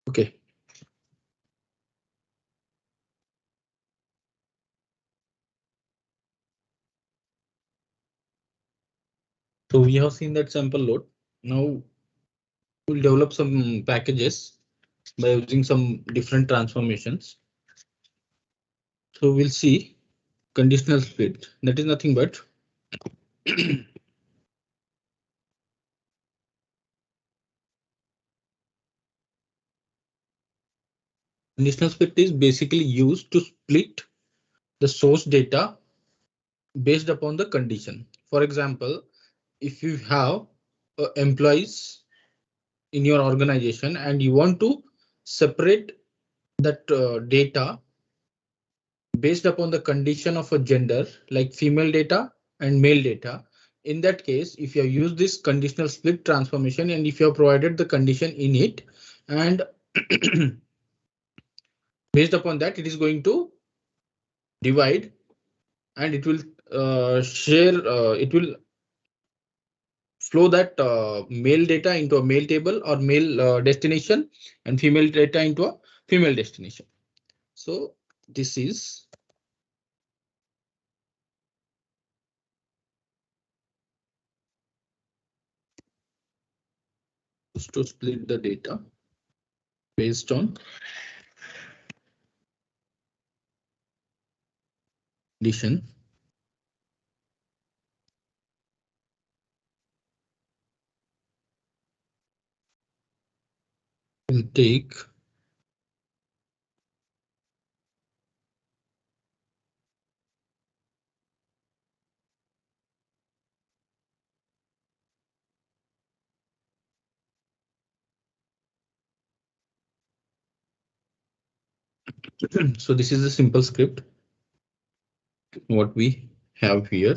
Okay. So we have seen that sample load. Now we'll develop some packages by using some different transformations. So we'll see conditional split. That is nothing but conditional split is basically used to split the source data based upon the condition. For example, if you have employees in your organization and you want to separate that data based upon the condition of a gender, like female data and male data. In that case, if you have used this conditional split transformation and if you have provided the condition in it, and based upon that, it is going to divide and it will share, it will flow that male data into a male table or male destination and female data into a female destination. So this is to split the data based on condition. Will take so this is a simple script what we have here.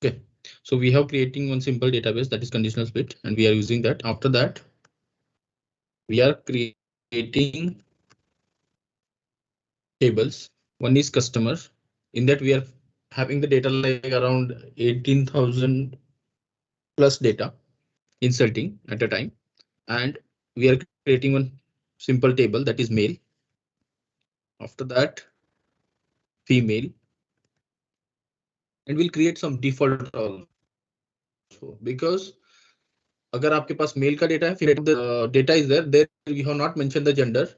Okay, so we have creating one simple database that is conditional split and we are using that. After that, we are creating tables. One is customer. In that we are having the data like around 18,000 plus data inserting at a time. And we are creating one simple table that is male. After that, female. And we'll create some default also because अगर आपके पास mail का data है फिर data is there you have not mentioned the gender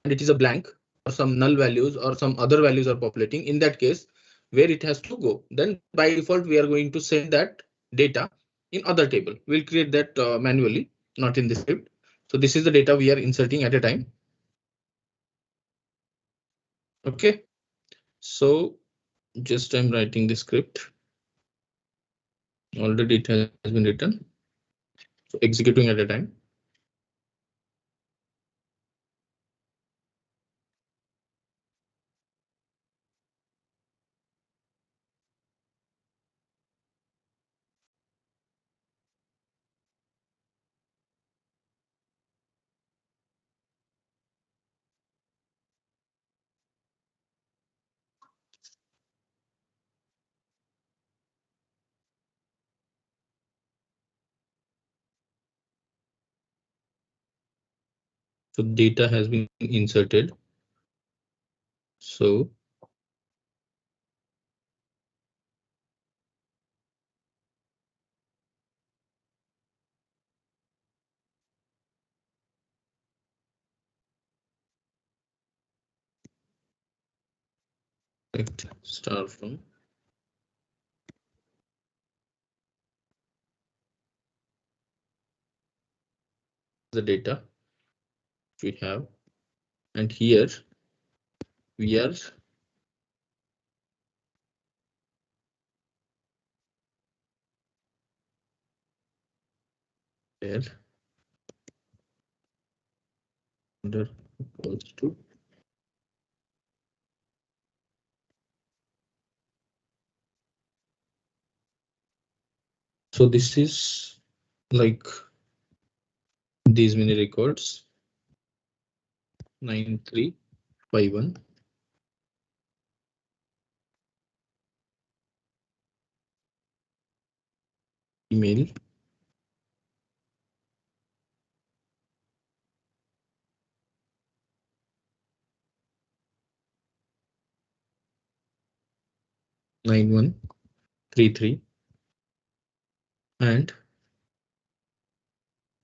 and it is a blank or some null values or some other values are populating. In that case, where it has to go, then by default we are going to send that data in other table. We'll create that manually, not in the script. So this is the data we are inserting at a time. Okay, so just I'm writing the script. All the data has been written. So executing at a time. So data has been inserted. So let's start from the data we have, and here we are there under equals to So this is like these many records 9351 email nine one three three, and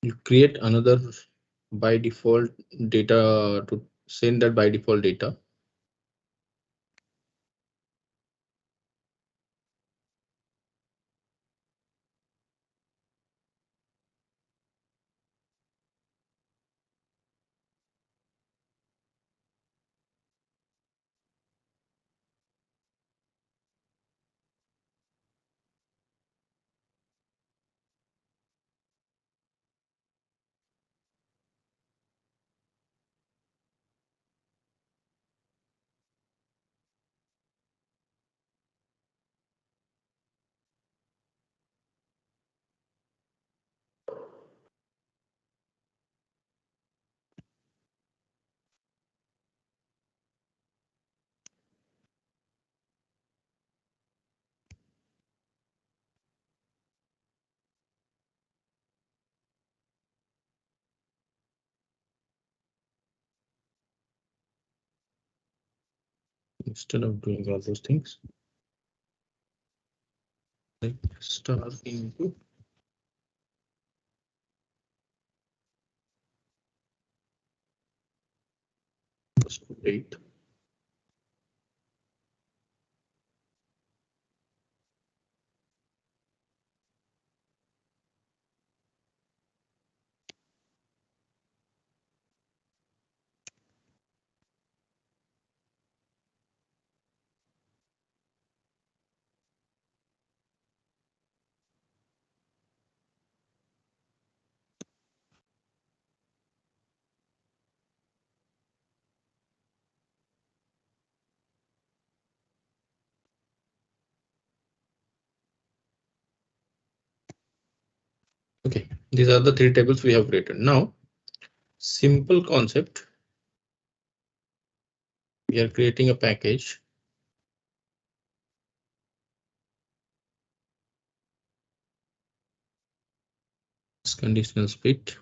you create another by default data to send that by default data. Instead of doing all those things, like star into date. Okay, these are the three tables we have created. Now, simple concept. We are creating a package. Conditional split.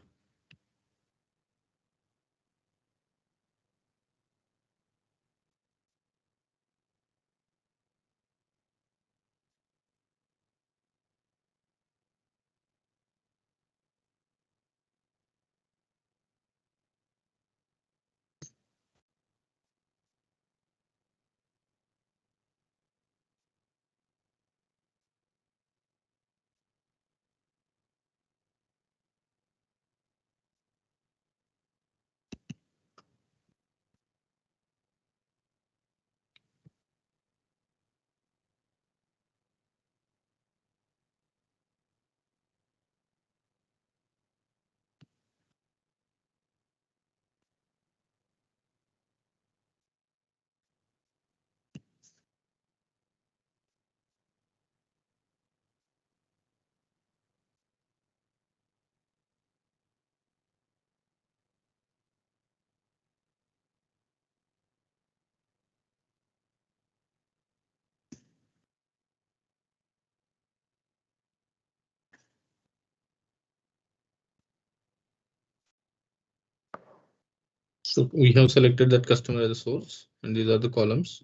So we have selected that customer as a source, and these are the columns.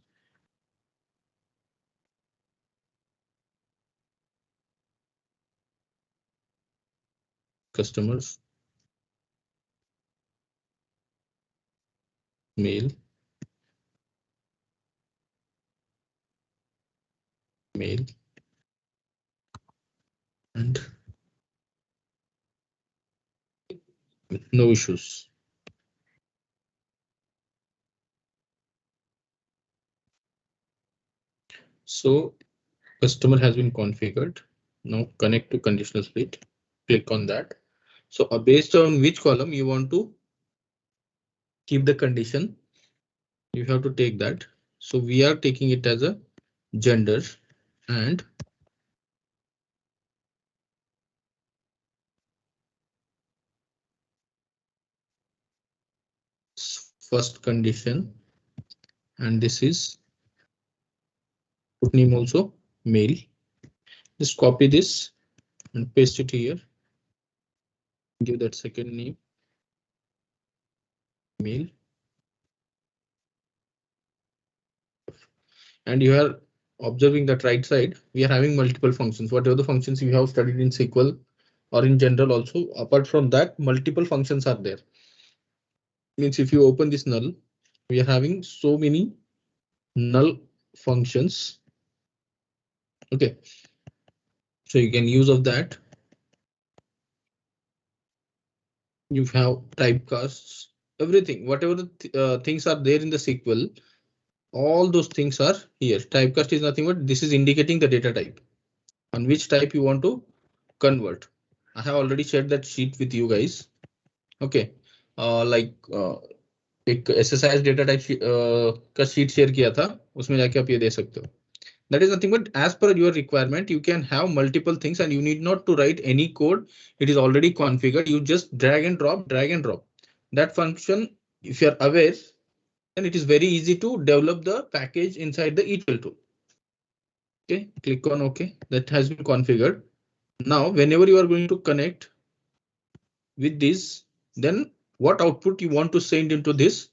Customers, mail, mail, and no issues. So customer has been configured. Now connect to conditional split. Click on that. So based on which column you want to keep the condition, you have to take that. So we are taking it as a gender, and first condition, and this is put name also mail. Just copy this and paste it here. Give that second name mail, and you are observing that right side we are having multiple functions. Whatever the functions you have studied in SQL or in general also, apart from that multiple functions are there. Means if you open this null, we are having so many null functions. Okay, so you can use of that. You have typecasts, everything, whatever the things are there in the SQL, all those things are here. Typecast is nothing but this is indicating the data type on which type you want to convert. I have already shared that sheet with you guys. Okay, like एक SSIS data type का sheet share किया था, उसमें जाके आप ये दे सकते हो. That is nothing but as per your requirement, you can have multiple things and you need not to write any code. It is already configured. You just drag and drop, drag and drop. That function, if you are aware, then it is very easy to develop the package inside the ETL tool. Okay, click on OK. That has been configured. Now, whenever you are going to connect with this, then what output you want to send into this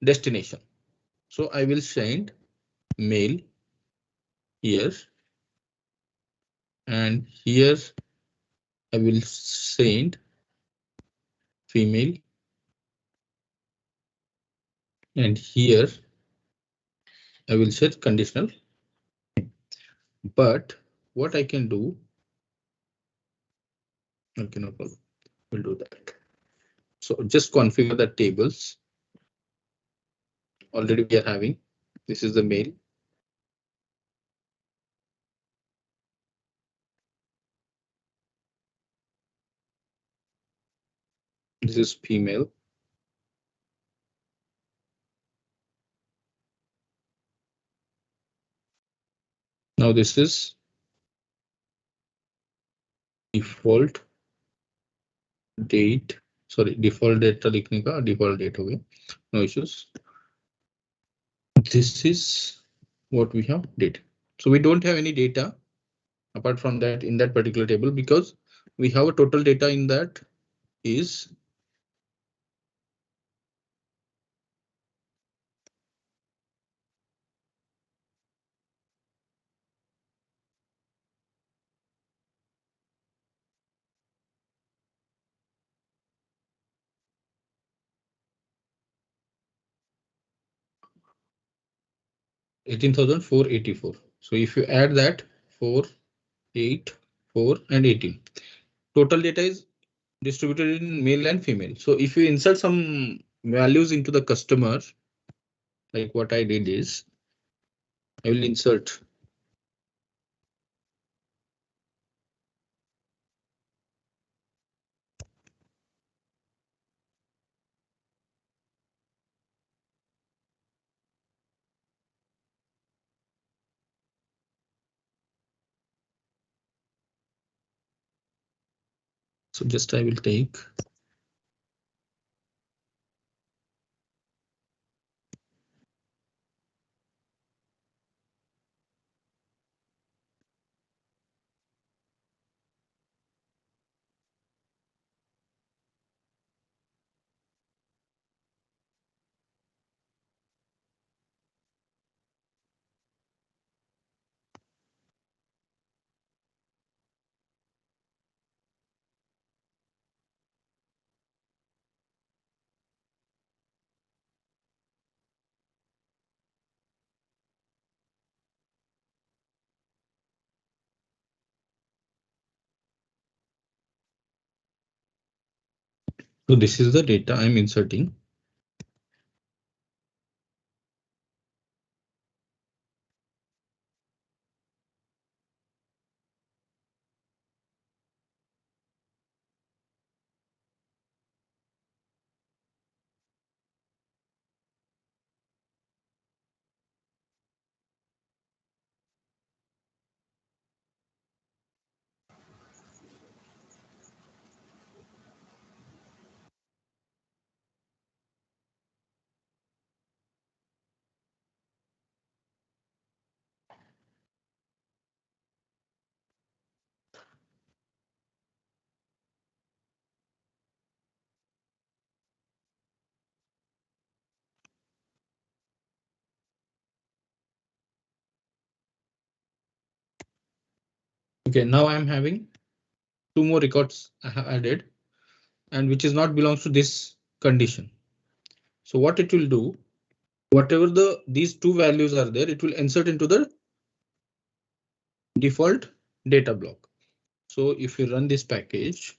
destination. So I will send mail here, and here I will send female, and here I will set conditional. But what I can do, okay, no problem, we'll do that. So just configure the tables. Already we are having, this is the male. This is female. Now this is default date. Sorry, default data लिखने का default date हो गया. No issues. This is what we have did. So we don't have any data apart from that in that particular table because we have a total data in that is $18,484. So if you add that 4, 8, 4 and 18, total data is distributed in male and female. So if you insert some values into the customer, like what I did is I will insert so just I will take so this is the data I'm inserting. Okay, now I am having two more records I have added and which is not belongs to this condition. So what it will do, whatever these two values are there, it will insert into the default data block. So if you run this package,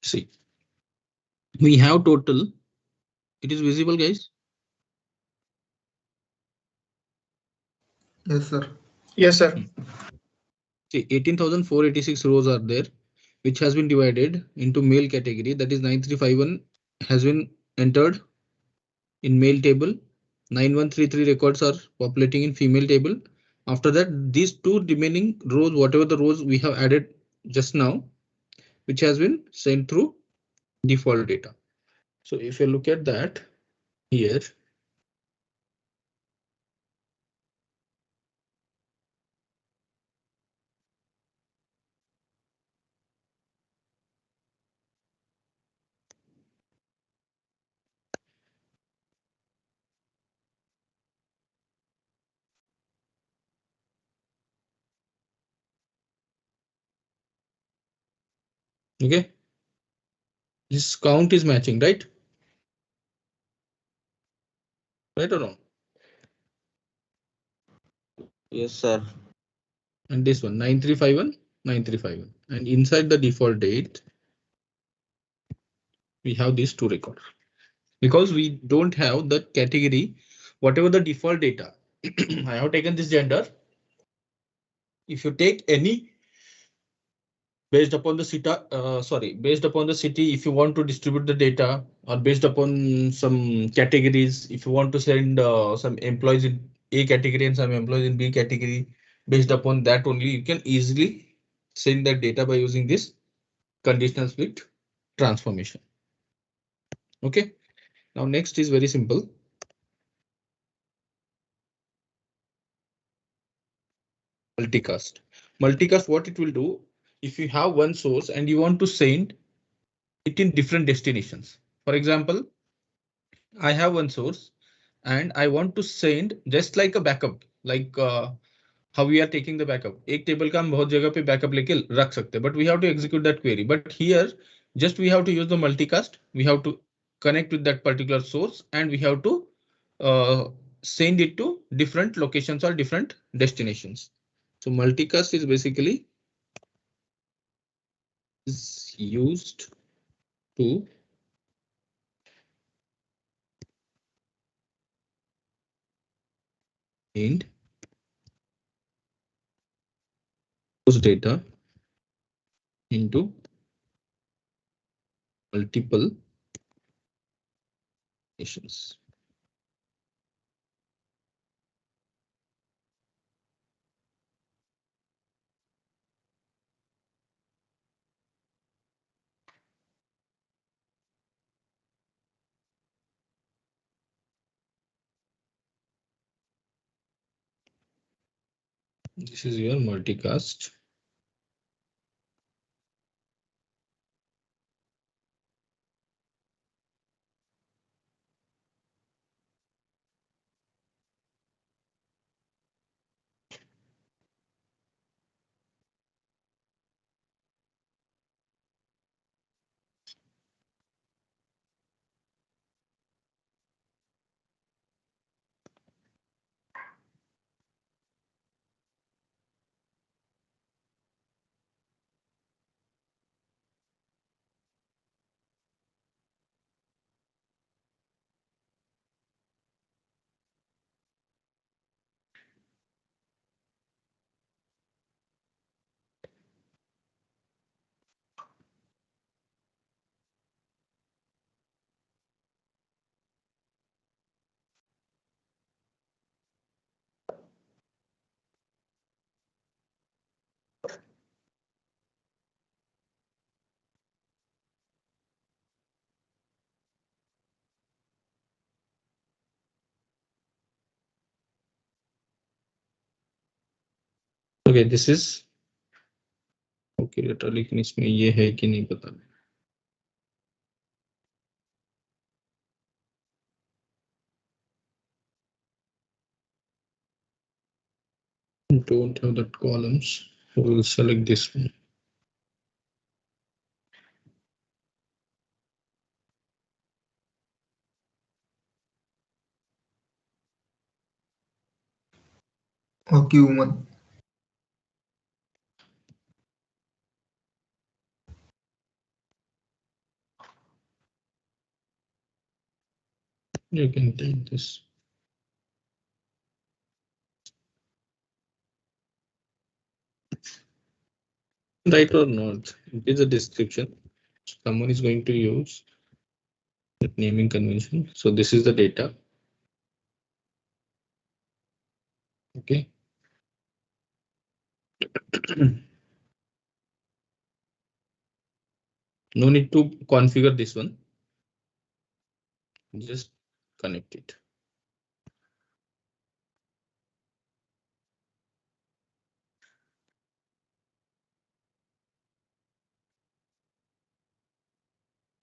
see, we have total. It is visible, guys. Yes, sir. Yes, sir. See, 18,486 rows are there, which has been divided into male category. That is 9351 has been entered in male table. 9133 records are populating in female table. After that, these two remaining rows, whatever the rows we have added just now, which has been sent through default data. So if you look at that here, okay, this count is matching, right? Right or wrong? Yes, sir. And this one 9351, 9351, and inside the default date, we have these two records because we don't have the category, whatever the default data. I have taken this gender. If you take any based upon the city, based upon the city, if you want to distribute the data or based upon some categories, if you want to send some employees in A category and some employees in B category, based upon that only you can easily send that data by using this conditional split transformation. Okay, now next is very simple. Multicast. Multicast, what it will do, if you have one source and you want to send it in different destinations. For example, I have one source and I want to send just like a backup, like how we are taking the backup. एक table का हम बहुत जगह पे backup लेके रख सकते हैं, but we have to execute that query. But here, just we have to use the multicast. We have to connect with that particular source and we have to uh, send it to different locations or different destinations. So multicast is basically is used to send those data into multiple nations. This is your multicast. Okay, this is okay data, लेकिन इसमें ये है कि नहीं पता. Don't have that columns, so we'll select this one. Okay, Uman. You can take this. Right or not? It is a description. Someone is going to use that naming convention. So this is the data. Okay. No need to configure this one. Just connect it.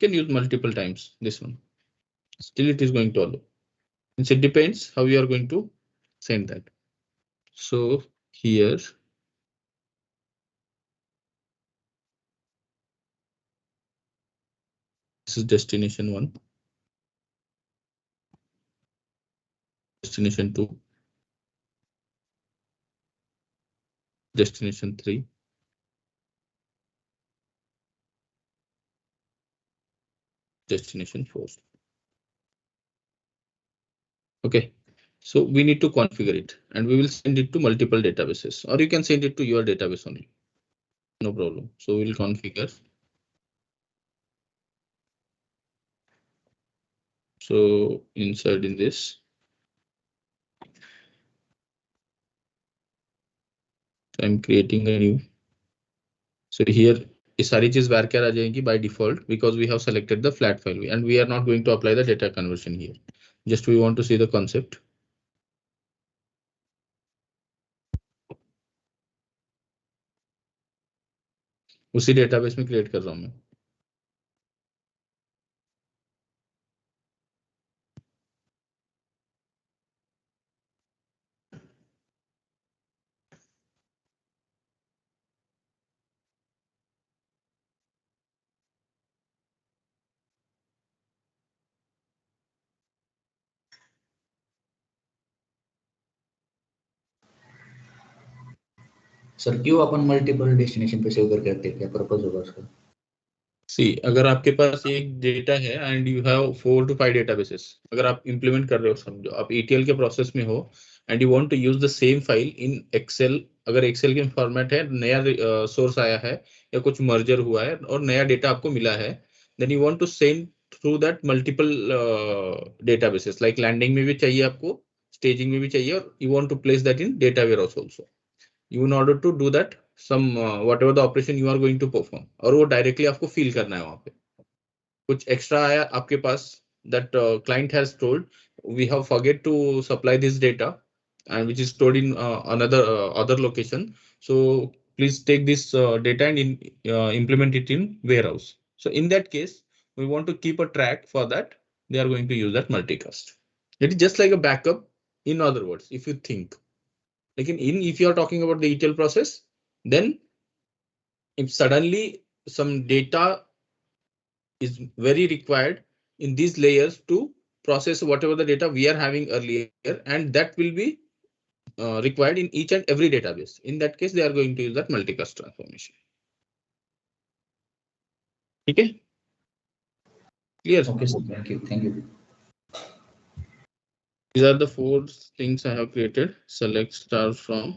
Can use multiple times this one. Still it is going to allow. It depends how you are going to send that. So here this is destination 1, destination 2, destination 3, destination 4. Okay, so we need to configure it and we will send it to multiple databases, or you can send it to your database only. No problem. So we'll configure. So inside in this, I'm creating a new. So here ये सारी चीज varchar आ जाएंगी by default because we have selected the flat file and we are not going to apply the data conversion here. Just we want to see the concept. उसी database में create कर रहा हूँ मैं. सर क्यों अपन multiple destination पे save करके रखते हैं, क्या पर्पस होगा उसका? सी अगर आपके पास एक डेटा है and you have 4 to 5 databases, अगर आप इंप्लीमेंट कर रहे हो, समझो आप ETL के प्रोसेस में हो and you want to use the same file in Excel, अगर एक्सेल के फॉर्मेट है, नया सोर्स आया है या कुछ मर्जर हुआ है और नया डेटा आपको मिला है, then you want to send through that multiple databases, like landing में भी चाहिए आपको, स्टेजिंग में भी चाहिए, और you want to place that in data warehouse also. You in order to do that some whatever the operation you are going to perform, और वो directly आपको feel करना है वहां पे. कुछ extra आया आपके पास, that client has told we have forget to supply this data and which is stored in another other location, so please take this data and implement it in warehouse. So in that case we want to keep a track. For that they are going to use that multicast. It is just like a backup, in other words, if you think. Like if you are talking about the ETL process, then if suddenly some data is very required in these layers to process whatever the data we are having earlier, and that will be required in each and every database. In that case, they are going to use that multicast transformation. Okay, clear? Okay, sir. Thank you. Thank you. These are the 4 things I have created. Select star from.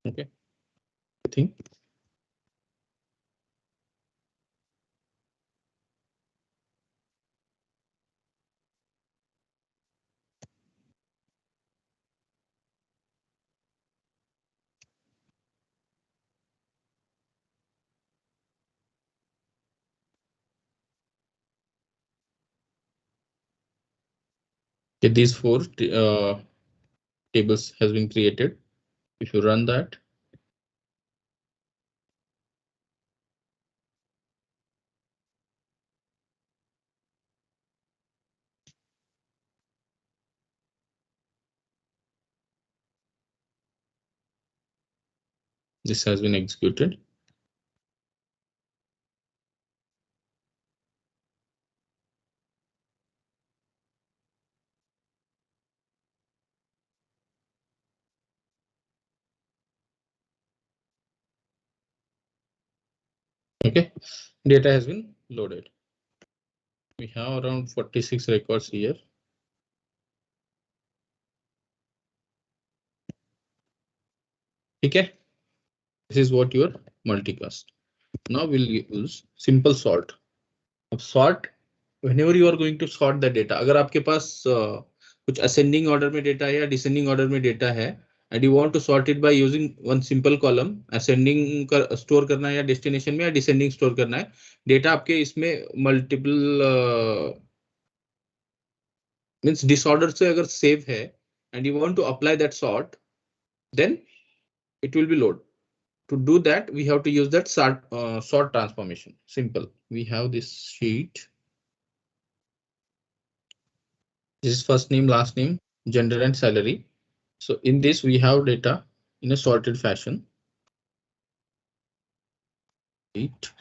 Okay, I think. These four tables has been created. If you run that, this has been executed. Okay, data has been loaded. We have around 46 records here. Okay, this is what your multicast. Now we'll use simple sort. Sort, whenever you are going to sort the data, अगर आपके पास कुछ ascending order में data है या descending order में data है, and you want to sort it by using one simple column, ascending का store करना है या destination में या descending store करना है, data आपके इसमें multiple means disorder से अगर save है and you want to apply that sort, then it will be load. To do that, we have to use that sort transformation. Simple. We have this sheet. This is first name, last name, gender and salary. So in this we have data in a sorted fashion. Right.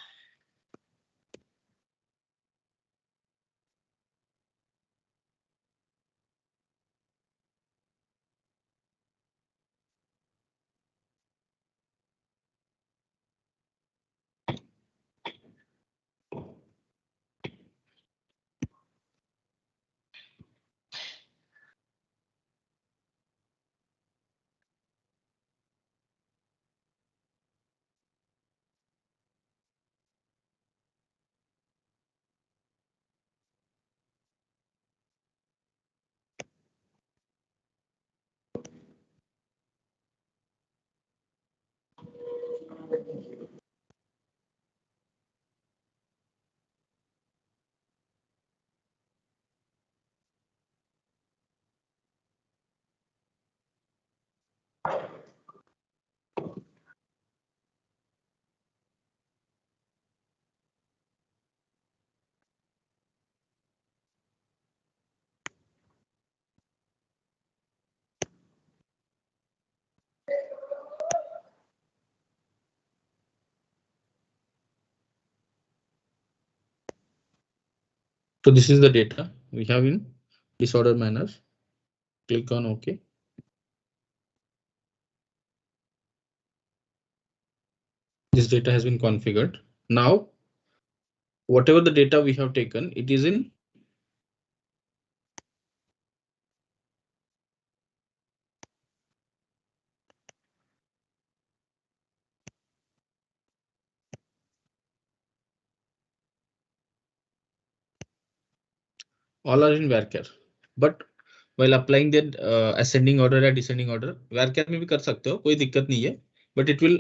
So this is the data we have in disorder manner. Click on OK. This data has been configured. Now, whatever the data we have taken, it is in all are in varchar. But while applying that ascending order or descending order, varchar में भी कर सकते हो, कोई दिक्कत नहीं है. But it will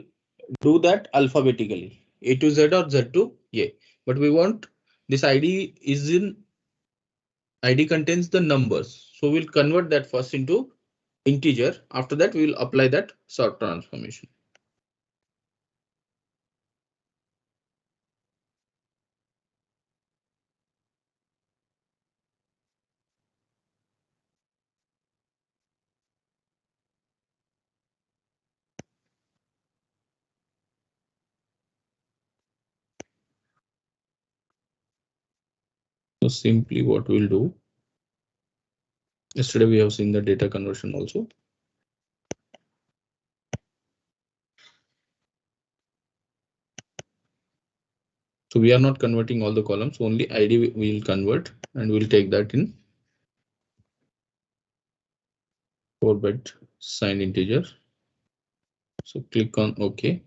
do that alphabetically, A to Z or Z to A. But we want this ID contains the numbers, so we'll convert that first into integer. After that, we will apply that sort transformation. So simply what we'll do, yesterday we have seen the data conversion also. So we are not converting all the columns, only ID we will convert, and we'll take that in 4-bit signed integer. So click on OK.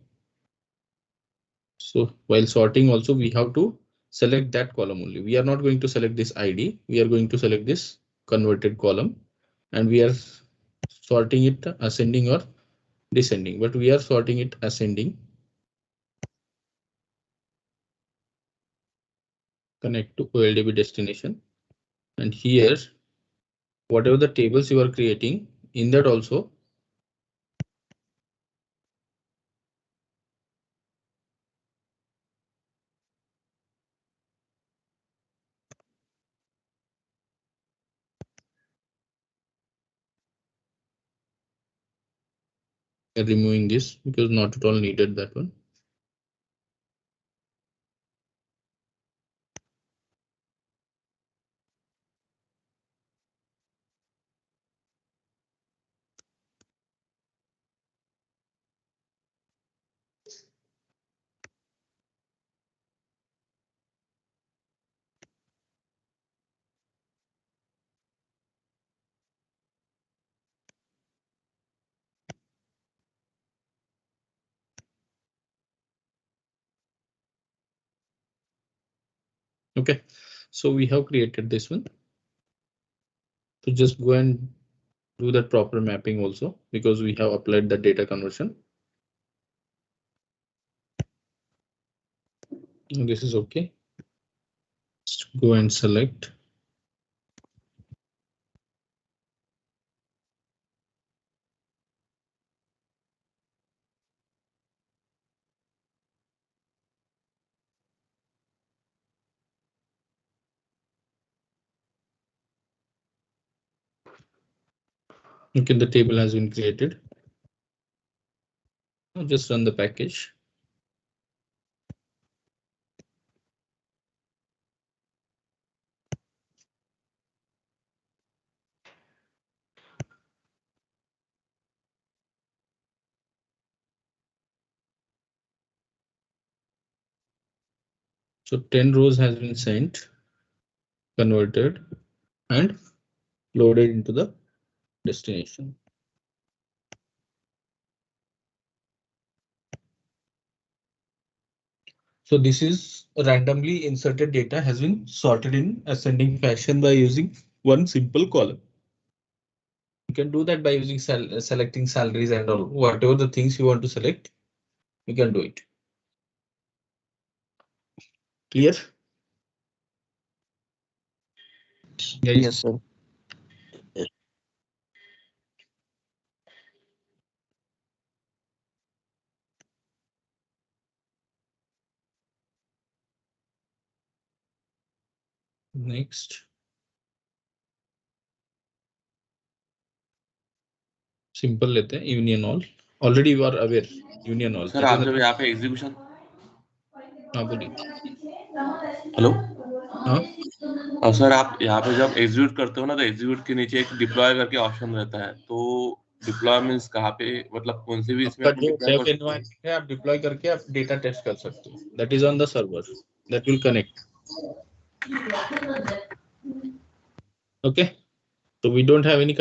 So while sorting also, we have to select that column only. We are not going to select this ID. We are going to select this converted column, and we are sorting it ascending or descending, but we are sorting it ascending. Connect to OLDB destination, and here whatever the tables you are creating, in that also removing this because not at all needed that one. Okay, so we have created this one. So just go and do that proper mapping also because we have applied the data conversion. And this is okay. Just go and select. Okay, the table has been created. Now just run the package. So 10 rows has been sent, converted, and loaded into the destination. So this is randomly inserted data has been sorted in ascending fashion by using one simple column. You can do that by using selecting salaries and all, whatever the things you want to select, you can do it. Clear? Yes, sir. Next. Simple लेते हैं union all. Already you are aware union all. Sir आप जब यहाँ पे execution, हाँ बोलिए. Hello हाँ sir, आप यहाँ पे जब एग्जीक्यूट करते हो ना तो एग्जीक्यूट के नीचे एक डिप्लॉय करके ऑप्शन रहता है. तो डिप्लॉय मींस कहाँ पे, मतलब कौन से भी इसमें आपका अपन जो डिप्लॉय डेव कर सकते हैं. एनवायरनमेंट है आप डिप्लॉय करके आप डेटा टेस्ट कर सकते हो. That is on the server that will connect. Okay, so we don't have any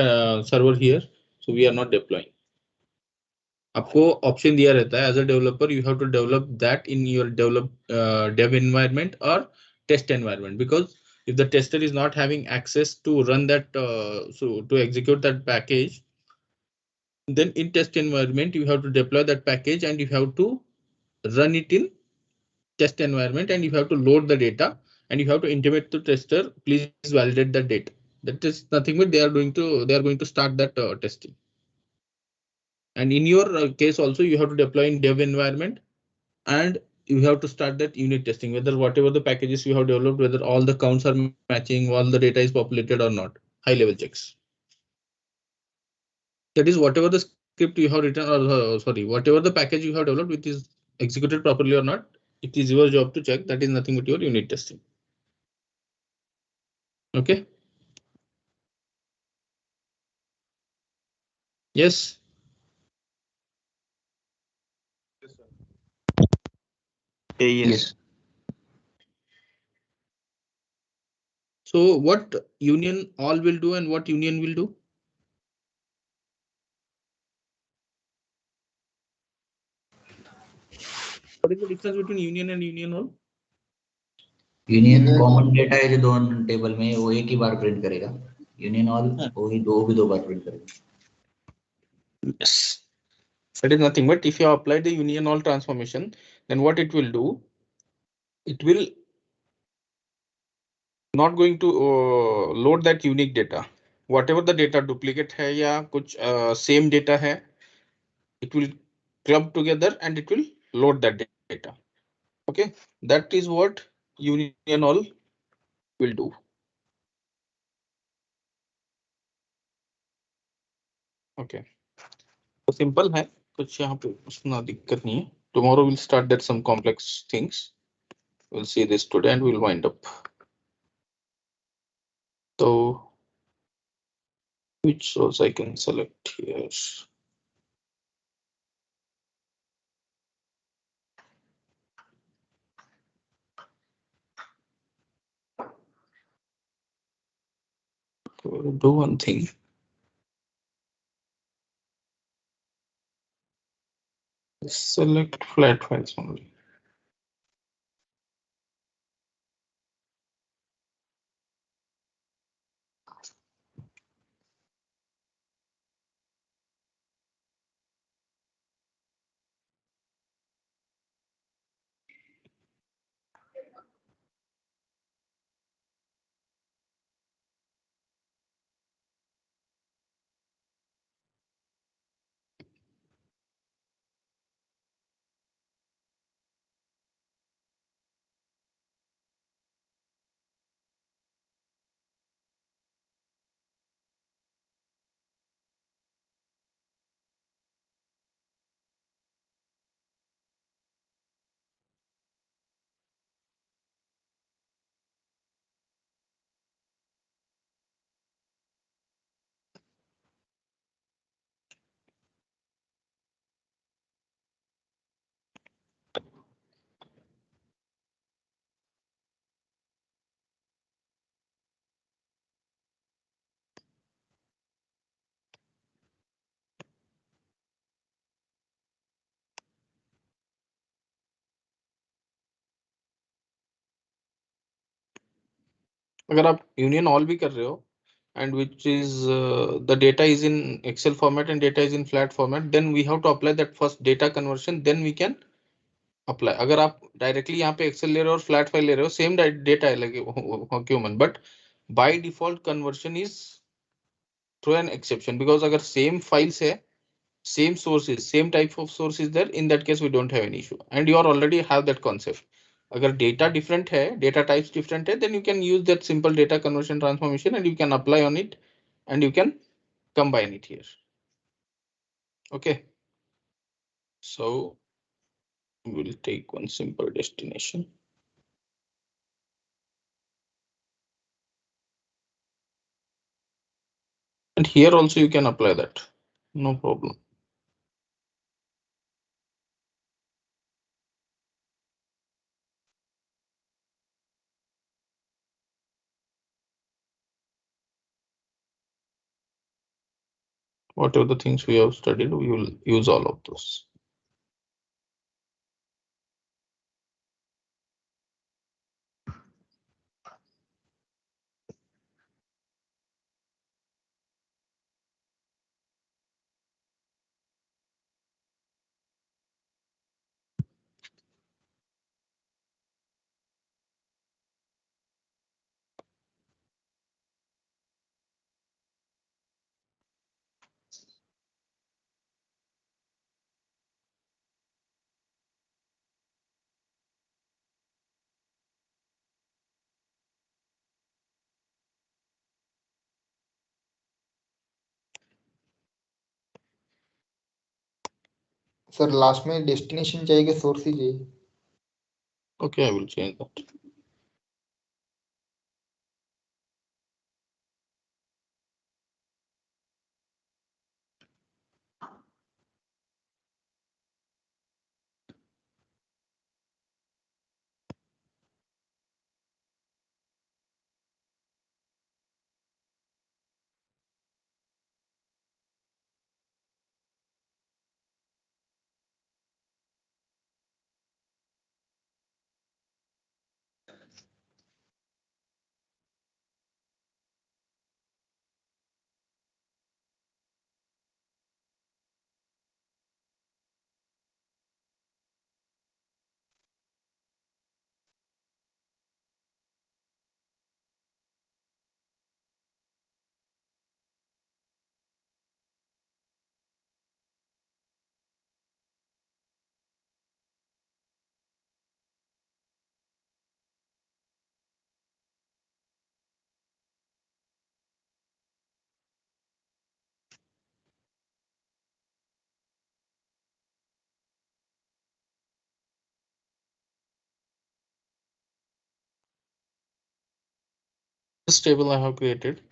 server here, so we are not deploying. आपको ऑप्शन दिया रहता है as a developer you have to develop that in your dev environment or test environment, because if the tester is not having access to run that so to execute that package, then in test environment you have to deploy that package and you have to run it in test environment and you have to load the data and you have to intimate to tester please validate the data. That is nothing but they are going to start that testing. And in your case also you have to deploy in dev environment and you have to start that unit testing, whether whatever the packages you have developed, whether all the counts are matching, all the data is populated or not. High level checks. That is whatever the script you have written or sorry, whatever the package you have developed which is executed properly or not, it is your job to check. That is nothing but your unit testing. Okay. Yes. Yes. So what union all will do and what union will do? What is the difference between union and union all? Union common data है जो दोनों table में वो एक ही बार print करेगा. Union all वो भी दो बार प्रिंट करेगा. Yes. That is nothing but if you apply the union all transformation, then what it will do, it will not going to load that unique data. whatever the data duplicate है या कुछ same data है, it will club together and it will load that data. Okay, that is what union all will do. Okay, तो simple है, कुछ यहाँ पे उसना दिक्कत नहीं है. Tomorrow we'll start that some complex things. We'll see this today and we'll wind up. So which source I can select here? Do one thing. Select flat files only. अगर आप यूनियन ऑल भी कर रहे हो and which is the data is in Excel format and data is in flat format, then we have to apply that first data conversion, then we can apply. अगर आप directly यहाँ पे Excel ले रहे हो और flat file ले रहे हो, same data है लगे human, but by default conversion is through an exception, because अगर same files है, same sources, same type of source is there, in that case we don't have any issue, and you are already have that concept. अगर data different है, data types different है, then you can use that simple data conversion transformation and you can apply on it and you can combine it here. Okay, so we'll take one simple destination. And here also you can apply that, no problem. Whatever the things we have studied, we will use all of those. Sir last में destination चाहिए कि source ही चाहिए? Okay, I will change that. This table I have created.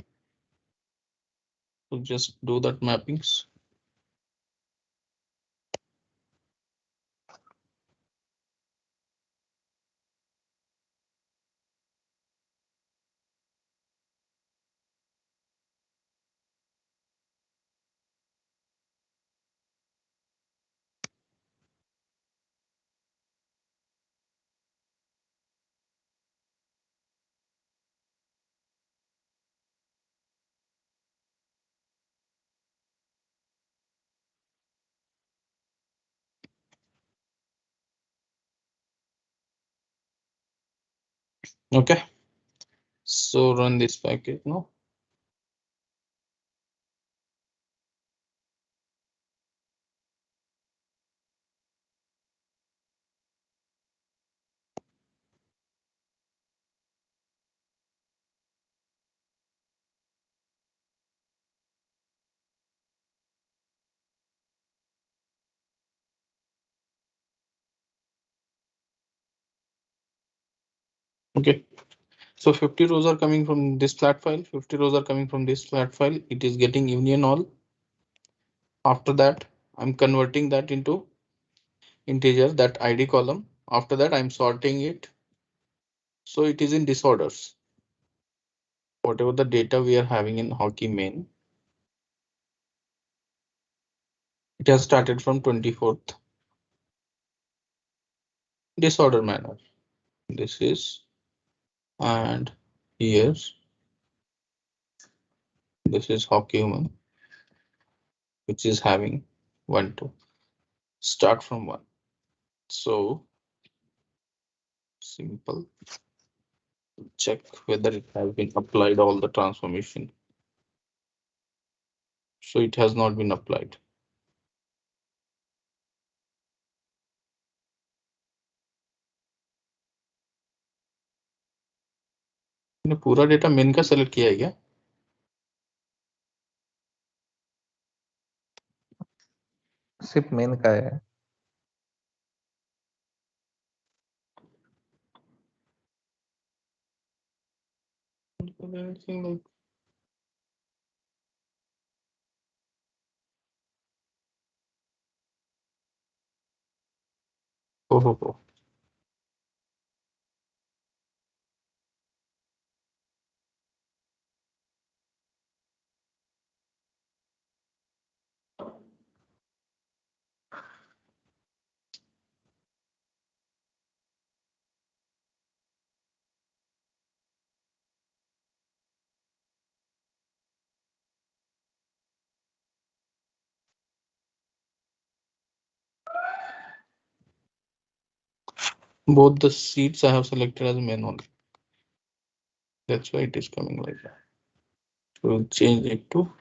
So just do that mappings. Okay. So run this package now. Okay. So 50 rows are coming from this flat file. 50 rows are coming from this flat file. It is getting union all. After that, I'm converting that into integer, that ID column. After that, I'm sorting it. So it is in disorders. Whatever the data we are having in hockey main, it has started from 24th. Disorder manner. This is, and here's, this is hockey human, which is having 1, 2. Start from 1. So simple. Check whether it has been applied all the transformation. So it has not been applied. मैंने पूरा data main का select किया है क्या? सिर्फ main का है. Anything like oh. Both the seats I have selected as main only. That's why it is coming like that. So we'll change it to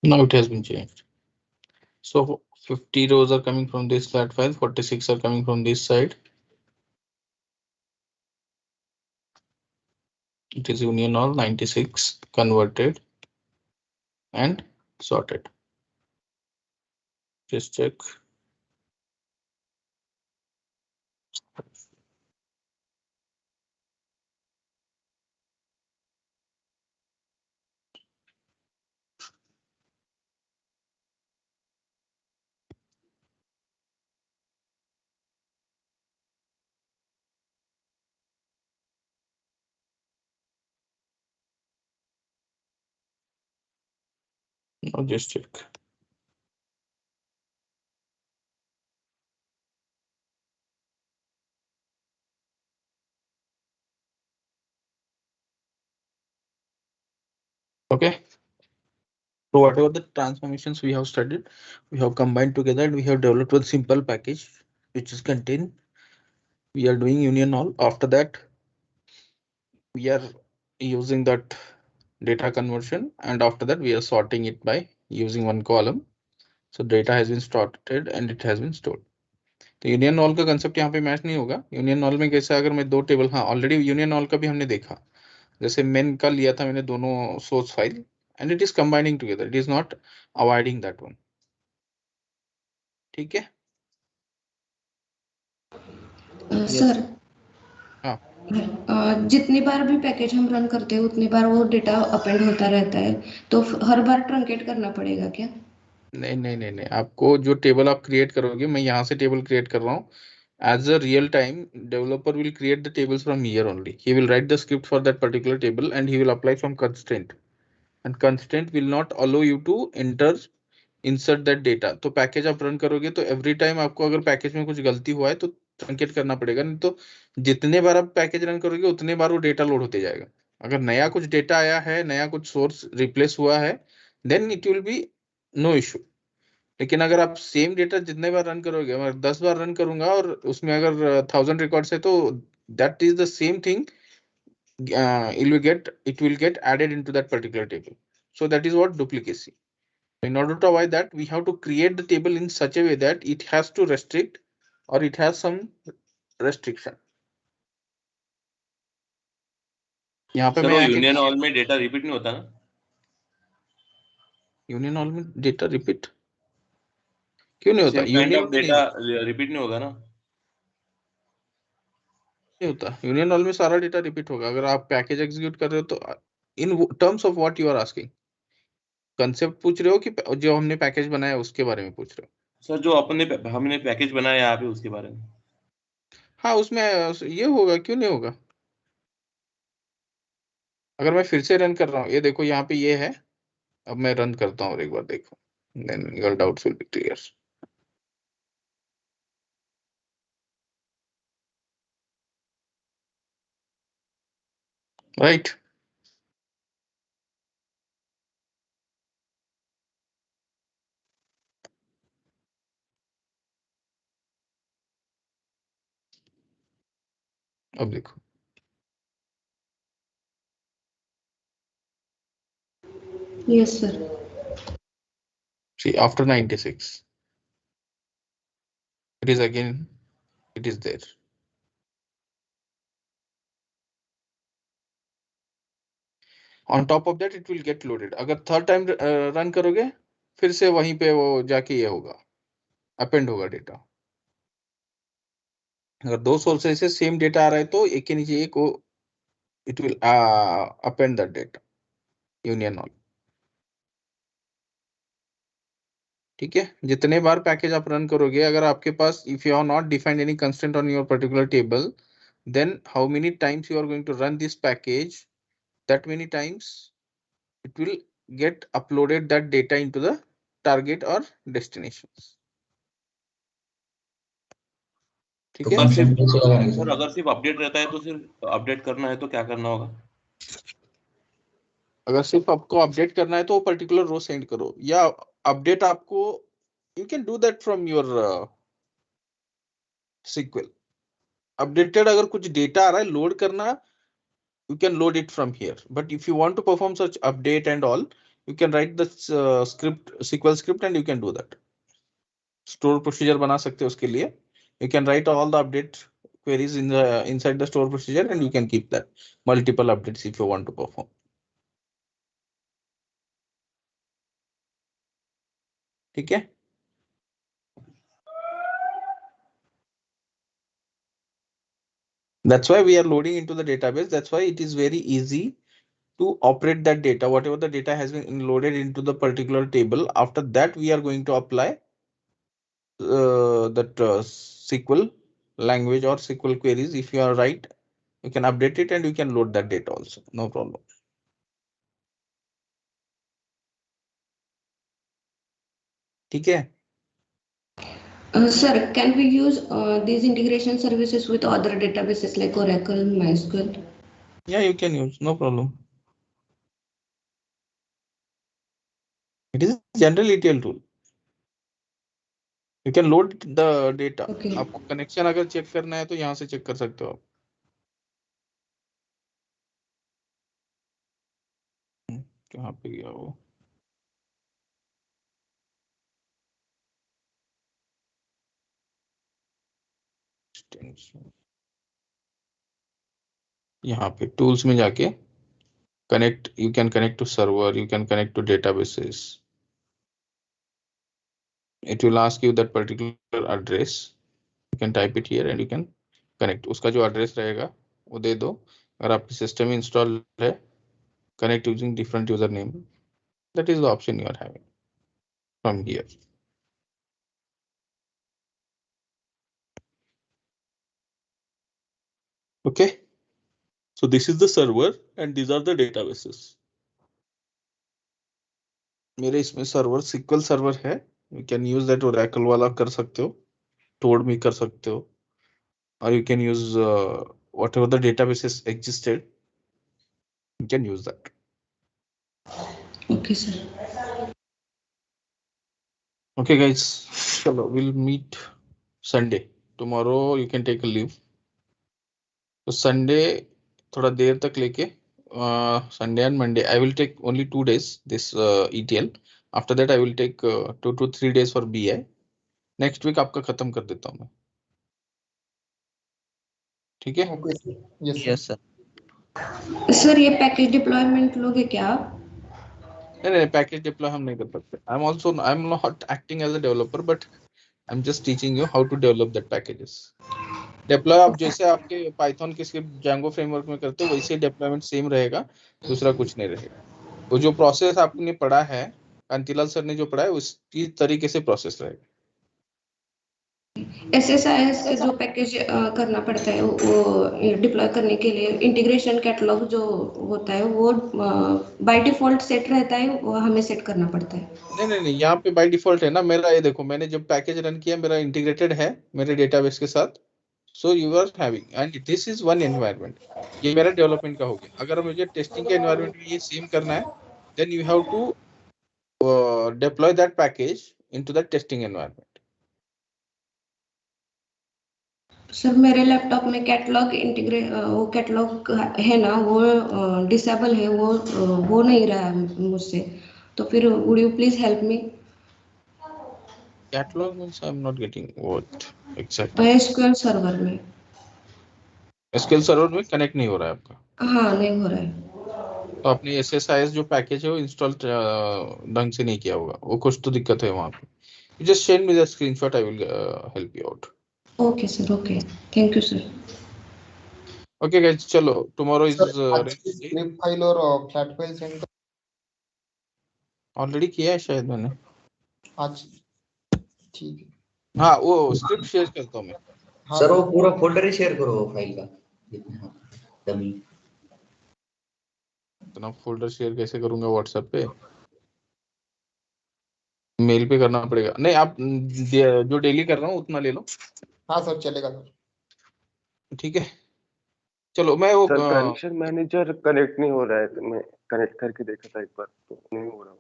now it has been changed. So 50 rows are coming from this flat file, 46 are coming from this side. It is union all 96 converted and sorted. Just check. I'll just check. Okay. So whatever the transformations we have studied, we have combined together and we have developed one simple package which is contained. We are doing union all. After that, we are using that data conversion, and after that we are sorting it by using one column. So data has been sorted and it has been stored. तो union all का concept यहाँ पे match नहीं होगा. Union all में कैसे, अगर मैं दो टेबल, हाँ ऑलरेडी यूनियन ऑल का भी हमने देखा. जैसे मेन का लिया था मैंने दोनों source file and it is combining together, it is not avoiding that one. ठीक है सर. हाँ. जितनी बार भी पैकेज हम रन करते हैं उतनी बार वो डेटा अपेंड होता रहता है, तो हर बार ट्रंकेट करना पड़ेगा क्या? नहीं नहीं नहीं नहीं, आपको जो टेबल आप क्रिएट करोगे, मैं यहाँ से टेबल क्रिएट कर रहा हूँ. As a real time developer will create the tables from here only. He will write the script for that particular table and he will apply some constraint. And constraint will not allow you to insert that data. तो package आप run करोगे तो every time आपको अगर package में कुछ गलती हुआ है तो ट्रंकेट करना पड़ेगा, नहीं तो जितने बार आप पैकेज रन करोगे उतने बार वो डेटा लोड होते जाएगा. अगर नया कुछ डेटा आया है, नया कुछ सोर्स रिप्लेस हुआ है, then it will be no issue. लेकिन अगर आप सेम डेटा जितने बार रन करोगे, मैं 10 बार रन करूंगा और उसमें अगर 1000 रिकॉर्ड्स है तो that is the same thing, it will get added into that particular table. So that is what duplicacy. In order to avoid that, we have to create the table in such a way that it has to restrict or it has some restriction. यहाँ पे मैं union all में data repeat नहीं होता ना? Union all में data repeat क्यों नहीं होता? यूनियन डेटा रिपीट नहीं होगा ना? नहीं होता. यूनियन ऑल में सारा डेटा रिपीट होगा. अगर आप पैकेज एग्जीक्यूट कर रहे हो तो in terms of what you are asking, concept पूछ रहे हो कि जो हमने पैकेज बनाया उसके बारे में पूछ रहे हो? सर जो हमने पैकेज बनाया यहाँ पे उसके बारे में. हाँ उसमें ये होगा, क्यों नहीं होगा. अगर मैं फिर से रन कर रहा हूँ, ये देखो यहाँ पे ये है. अब मैं रन करता हूँ और एक बार देखो, then your doubts will be clear. Right. अब देखो, yes sir. see after 96 it is again, it is there. On top of that it will get loaded. अगर थर्ड टाइम रन करोगे फिर से वहीं पे वो जाके ये होगा, अपेंड होगा डेटा. अगर दो सोर्सेस से सेम डेटा आ रहा है तो एक के नीचे एक वो it will append that data, union all. ठीक है. जितने बार पैकेज आप रन करोगे, अगर आपके पास if you are not defined any constraint on your particular table, then how many times you are going to run this package, that many times it will get uploaded that data into the target or destinations. ठीक है. Sir अगर सिर्फ update रहता है तो सिर्फ update करना है तो क्या करना होगा? अगर सिर्फ आपको अपडेट करना है तो पर्टिकुलर रो सेंड करो, या अपडेट आपको you can do that from your SQL. Updated अगर कुछ डेटा आ रहा है लोड करना, you can load it from here. But if you want to perform such update and all, you can write the script, SQL script, and you can do that. Store procedure बना सकते हो उसके लिए. You can write all the update queries in the inside the store procedure, and you can keep that multiple updates if you want to perform. ठीक है. That's why we are loading into the database. That's why it is very easy to operate that data. Whatever the data has been loaded into the particular table, after that we are going to apply that SQL language or SQL queries. If you are right, you can update it and you can load that data also, no problem. ठीक है। Sir, can we use these integration services with other databases like Oracle, MySQL? Yeah, you can use, no problem. It is a general ETL tool. You can load the data. Okay. आपको connection अगर check करना है तो यहाँ से check कर सकते हो आप। कहाँ पे गया वो? यहाँ पे टूल्स में जाके connect, you can connect to server, you can connect to databases. It will ask you that particular address. You can type it here and you can connect. उसका जो address रहेगा वो दे दो। अगर आपके सिस्टम में इंस्टॉल है, connect using different username. That is the option you are having from here. Okay. So this is the server and these are the databases. मेरे इसमें सर्वर SQL सर्वर है। You can use that Oracle वाला कर सकते हो, Toad में कर सकते हो, or you can use whatever the databases existed. You can use that. Okay, sir. Okay, guys. Chalo, we'll meet Sunday. Tomorrow you can take a leave. So Sunday थोड़ा देर तक लेके Sunday and Monday I will take only 2 days this ETL. After that I will take 2 to 3 days for BI. Next week आपका खत्म कर देता हूँ मैं। ठीक है? Okay sir. Yes yes sir. Sir ये पैकेज डिप्लॉयमेंट लोगे क्या आप? नहीं, पैकेज डिप्लॉय हम नहीं कर सकते। I'm not acting as a developer, but I'm just teaching you how to develop that packages. Deploy आप जैसे आपके पाइथन के स्क्रिप्ट Django फ्रेमवर्क में करते हो वैसे डिप्लॉयमेंट सेम रहेगा, दूसरा कुछ नहीं रहेगा। वो जो प्रोसेस आपने पढ़ा है, कांतिलाल सर ने जो पढ़ा है उसी तरीके से प्रोसेस रहेगा। SSIS के जो पैकेज करना पड़ता है वो डिप्लॉय करने के लिए इंटीग्रेशन कैटलॉग जो होता है वो बाय डिफॉल्ट सेट रहता है, वो हमें सेट करना पड़ता है? नहीं, यहाँ पे बाय डिफॉल्ट है ना। मेरा ये देखो, मैंने जब पैकेज रन किया मेरा इंटीग्रेटेड है मेरे डेटाबेस के साथ। So you are having and this is one environment. ये मेरा डेवलपमेंट का हो गया। अगर मुझे टेस्टिंग के एनवायरनमेंट में ये सेम करना है then you have to deploy that package into that testing environment. Sir मेरे लैपटॉप में कैटलॉग वो कैटलॉग है ना, वो डिसेबल है, वो नहीं रहा है मुझसे, तो फिर would you please help me? Catalogue means I am not getting what exactly. SQL server में। SQL सर्वर में कनेक्ट नहीं हो रहा है आपका? हाँ, नहीं हो रहा है। तो आपने SSIS जो पैकेज है वो इंस्टॉल ढंग से नहीं किया होगा, वो कुछ तो दिक्कत है वहां पे। You just send me the screenshot, I will help you out. Okay sir, okay. Thank you sir. Okay guys, चलो tomorrow is स्क्रिप्ट फाइल और फ्लैट फाइल सेंड ऑलरेडी किया है शायद मैंने आज। ठीक है। हाँ, वो स्क्रिप्ट शेयर करता हूँ मैं। हाँ सर वो पूरा फोल्डर ही शेयर करो फाइल का जितना डमी। इतना फोल्डर शेयर कैसे करूंगा व्हाट्सएप पे? मेल पे करना पड़ेगा। नहीं, आप जो डेली कर रहा हूँ उतना ले लो। हाँ सर, चलेगा सर। ठीक है, चलो मैं वो सर कनेक्शन मैनेजर कनेक्ट नहीं हो रहा है, तो मैं कनेक्ट करके देखा था एक बार तो नहीं हो रहा।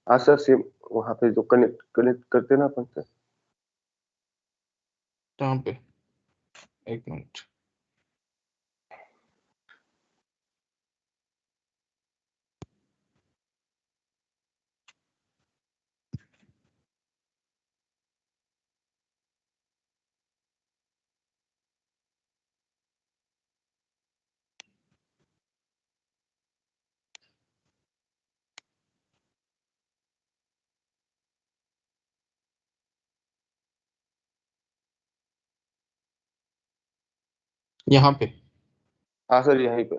हाँ सर, सिम वहाँ पे जो कनेक्ट करते ना अपन सर। कहाँ पे? एक मिनट। यहाँ पे? हाँ सर, यहीं पे।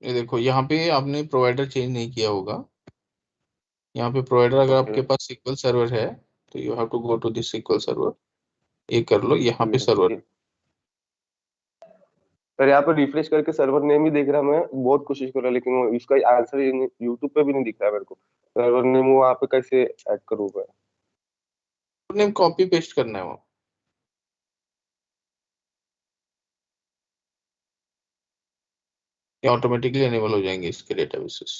ये देखो, यहाँ पे आपने प्रोवाइडर चेंज नहीं किया होगा। यहाँ पे प्रोवाइडर अगर आपके पास SQL सर्वर है तो you have to go to this SQL server, ये कर लो, यहाँ पे सर्वर। पर यहाँ पर रिफ्रेश करके सर्वर नेम ही देख रहा मैं, बहुत कोशिश कर रहा लेकिन वो इसका आंसर यूट्यूब पे भी नहीं दिख रहा मेरे को। सर्वर नेम वहाँ पे कैसे ऐड करूँ मैं? नेम कॉपी पेस्ट करना है वो, ये ऑटोमेटिकली एनेबल हो जाएंगे इसके databases.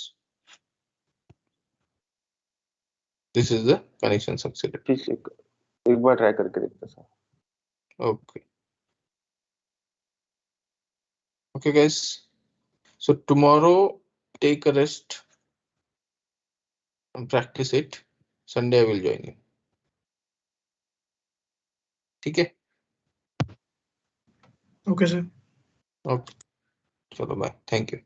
This is the connection successful. ठीक है, एक बार ट्राई करके देखते sir. Okay. Okay, guys. So tomorrow take a rest and practice it. Sunday I will join you. ठीक है? Okay, sir. Okay. चलो bye. Thank you.